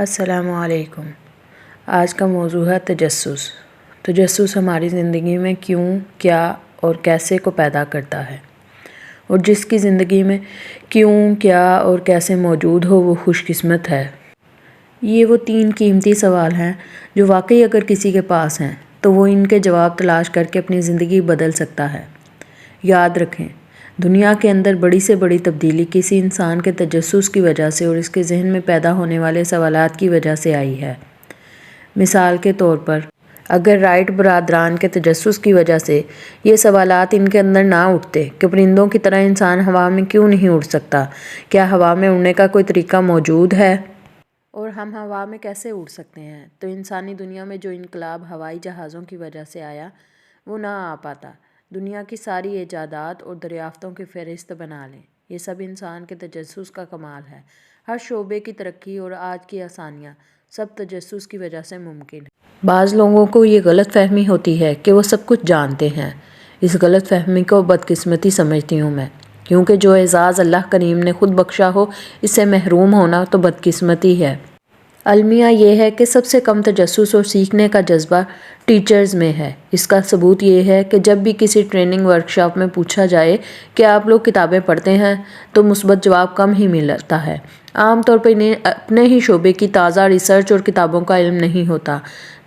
السلام علیکم۔ آج کا موضوع ہے تجسس۔ تجسس ہماری زندگی میں کیوں، کیا اور کیسے کو پیدا کرتا ہے، اور جس کی زندگی میں کیوں، کیا اور کیسے موجود ہو وہ خوش قسمت ہے۔ یہ وہ 3 قیمتی سوال ہیں جو واقعی اگر کسی کے پاس ہیں تو وہ ان کے جواب تلاش کر کے اپنی زندگی بدل سکتا ہے۔ یاد رکھیں، دنیا کے اندر بڑی سے بڑی تبدیلی کسی انسان کے تجسس کی وجہ سے اور اس کے ذہن میں پیدا ہونے والے سوالات کی وجہ سے آئی ہے۔ مثال کے طور پر، اگر رائٹ برادران کے تجسس کی وجہ سے یہ سوالات ان کے اندر نہ اٹھتے کہ پرندوں کی طرح انسان ہوا میں کیوں نہیں اڑ سکتا، کیا ہوا میں اڑنے کا کوئی طریقہ موجود ہے، اور ہم ہوا میں کیسے اڑ سکتے ہیں، تو انسانی دنیا میں جو انقلاب ہوائی جہازوں کی وجہ سے آیا وہ نہ آ پاتا۔ دنیا کی ساری ایجادات اور دریافتوں کی فہرست بنا لیں، یہ سب انسان کے تجسس کا کمال ہے۔ ہر شعبے کی ترقی اور آج کی آسانیاں سب تجسس کی وجہ سے ممکن ہے۔ بعض لوگوں کو یہ غلط فہمی ہوتی ہے کہ وہ سب کچھ جانتے ہیں۔ اس غلط فہمی کو بدقسمتی سمجھتی ہوں میں، کیونکہ جو اعزاز اللہ کریم نے خود بخشا ہو اس سے محروم ہونا تو بدقسمتی ہے۔ المیہ یہ ہے کہ سب سے کم تجسس اور سیکھنے کا جذبہ ٹیچرز میں ہے۔ اس کا ثبوت یہ ہے کہ جب بھی کسی ٹریننگ ورکشاپ میں پوچھا جائے کہ آپ لوگ کتابیں پڑھتے ہیں تو مثبت جواب کم ہی ملتا ہے۔ عام طور پر انہیں اپنے ہی شعبے کی تازہ ریسرچ اور کتابوں کا علم نہیں ہوتا،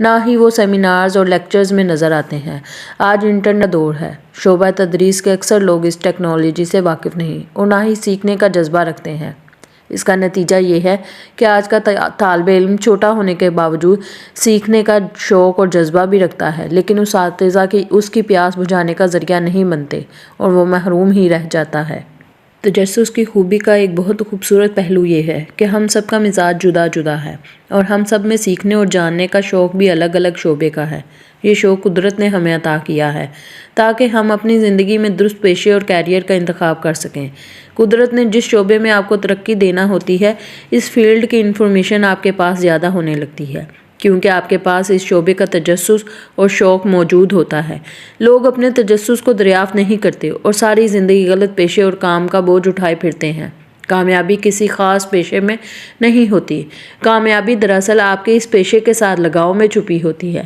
نہ ہی وہ سیمینارز اور لیکچرز میں نظر آتے ہیں۔ آج انٹرنیٹ دور ہے، شعبہ تدریس کے اکثر لوگ اس ٹیکنالوجی سے واقف نہیں اور نہ ہی سیکھنے کا جذبہ رکھتے ہیں۔ اس کا نتیجہ یہ ہے کہ آج کا طالب علم چھوٹا ہونے کے باوجود سیکھنے کا شوق اور جذبہ بھی رکھتا ہے، لیکن اساتذہ کی اس کی پیاس بجھانے کا ذریعہ نہیں بنتے اور وہ محروم ہی رہ جاتا ہے۔ تجسس کی خوبی کا ایک بہت خوبصورت پہلو یہ ہے کہ ہم سب کا مزاج جدا جدا ہے اور ہم سب میں سیکھنے اور جاننے کا شوق بھی الگ الگ شعبے کا ہے۔ یہ شوق قدرت نے ہمیں عطا کیا ہے تاکہ ہم اپنی زندگی میں درست پیشے اور کیریئر کا انتخاب کر سکیں۔ قدرت نے جس شعبے میں آپ کو ترقی دینا ہوتی ہے، اس فیلڈ کی انفارمیشن آپ کے پاس زیادہ ہونے لگتی ہے، کیونکہ آپ کے پاس اس شعبے کا تجسس اور شوق موجود ہوتا ہے۔ لوگ اپنے تجسس کو دریافت نہیں کرتے اور ساری زندگی غلط پیشے اور کام کا بوجھ اٹھائے پھرتے ہیں۔ کامیابی کسی خاص پیشے میں نہیں ہوتی، کامیابی دراصل آپ کے اس پیشے کے ساتھ لگاؤ میں چھپی ہوتی ہے۔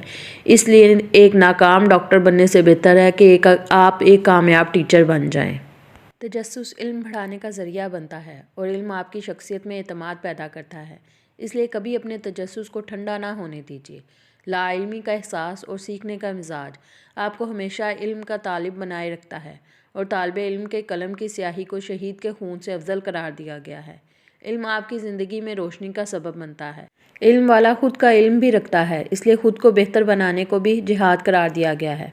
اس لیے ایک ناکام ڈاکٹر بننے سے بہتر ہے کہ آپ ایک کامیاب ٹیچر بن جائیں۔ تجسس علم بڑھانے کا ذریعہ بنتا ہے اور علم آپ کی شخصیت میں اعتماد پیدا کرتا ہے۔ اس لیے کبھی اپنے تجسس کو ٹھنڈا نہ ہونے دیجیے۔ لا علمی کا احساس اور سیکھنے کا مزاج آپ کو ہمیشہ علم کا طالب بنائے رکھتا ہے، اور طالب علم کے قلم کی سیاہی کو شہید کے خون سے افضل قرار دیا گیا ہے۔ علم آپ کی زندگی میں روشنی کا سبب بنتا ہے۔ علم والا خود کا علم بھی رکھتا ہے، اس لیے خود کو بہتر بنانے کو بھی جہاد قرار دیا گیا ہے۔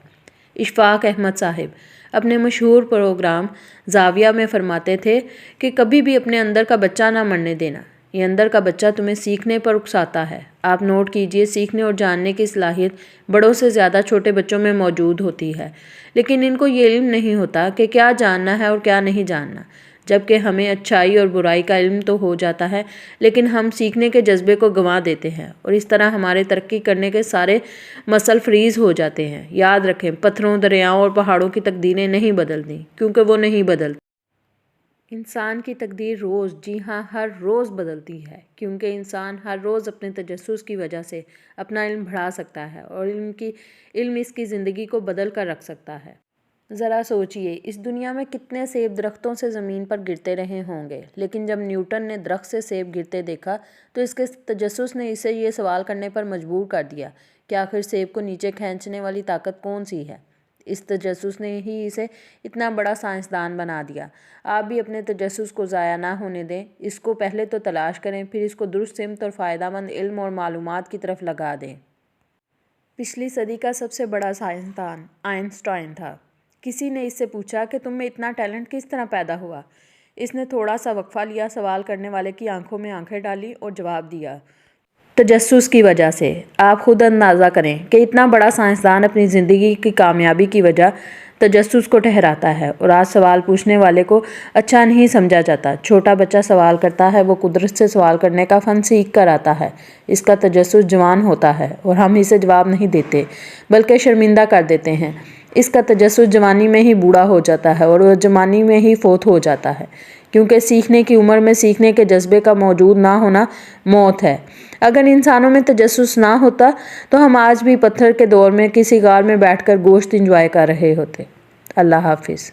اشفاق احمد صاحب اپنے مشہور پروگرام زاویہ میں فرماتے تھے کہ کبھی بھی اپنے اندر کا بچہ نہ مرنے دینا، یہ اندر کا بچہ تمہیں سیکھنے پر اکساتا ہے۔ آپ نوٹ کیجئے، سیکھنے اور جاننے کی صلاحیت بڑوں سے زیادہ چھوٹے بچوں میں موجود ہوتی ہے، لیکن ان کو یہ علم نہیں ہوتا کہ کیا جاننا ہے اور کیا نہیں جاننا۔ جبکہ ہمیں اچھائی اور برائی کا علم تو ہو جاتا ہے، لیکن ہم سیکھنے کے جذبے کو گنوا دیتے ہیں اور اس طرح ہمارے ترقی کرنے کے سارے مسل فریز ہو جاتے ہیں۔ یاد رکھیں، پتھروں، دریاؤں اور پہاڑوں کی تقدیریں نہیں بدلتی، کیونکہ وہ نہیں بدلتی۔ انسان کی تقدیر روز، جی ہاں ہر روز بدلتی ہے، کیونکہ انسان ہر روز اپنے تجسس کی وجہ سے اپنا علم بڑھا سکتا ہے اور علم اس کی زندگی کو بدل کر رکھ سکتا ہے۔ ذرا سوچئے، اس دنیا میں کتنے سیب درختوں سے زمین پر گرتے رہے ہوں گے، لیکن جب نیوٹن نے درخت سے سیب گرتے دیکھا تو اس کے تجسس نے اسے یہ سوال کرنے پر مجبور کر دیا کہ آخر سیب کو نیچے کھینچنے والی طاقت کون سی ہے۔ اس تجسس نے ہی اسے اتنا بڑا سائنسدان بنا دیا۔ آپ بھی اپنے تجسس کو ضائع نہ ہونے دیں، اس کو پہلے تو تلاش کریں، پھر اس کو درست سمت اور فائدہ مند علم اور معلومات کی طرف لگا دیں۔ پچھلی صدی کا سب سے بڑا سائنسدان آئنسٹائن تھا۔ کسی نے اس سے پوچھا کہ تم میں اتنا ٹیلنٹ کس طرح پیدا ہوا؟ اس نے تھوڑا سا وقفہ لیا، سوال کرنے والے کی آنکھوں میں آنکھیں ڈالی اور جواب دیا، تجسس کی وجہ سے۔ آپ خود اندازہ کریں کہ اتنا بڑا سائنسدان اپنی زندگی کی کامیابی کی وجہ تجسس کو ٹھہراتا ہے، اور آج سوال پوچھنے والے کو اچھا نہیں سمجھا جاتا۔ چھوٹا بچہ سوال کرتا ہے، وہ قدرت سے سوال کرنے کا فن سیکھ کر آتا ہے۔ اس کا تجسس جوان ہوتا ہے اور ہم اسے جواب نہیں دیتے بلکہ شرمندہ کر دیتے ہیں۔ اس کا تجسس جوانی میں ہی بوڑھا ہو جاتا ہے اور وہ جوانی میں ہی فوت ہو جاتا ہے۔ کیونکہ سیکھنے کی عمر میں سیکھنے کے جذبے کا موجود نہ ہونا موت ہے۔ اگر انسانوں میں تجسس نہ ہوتا تو ہم آج بھی پتھر کے دور میں کسی غار میں بیٹھ کر گوشت انجوائے کر رہے ہوتے۔ اللہ حافظ۔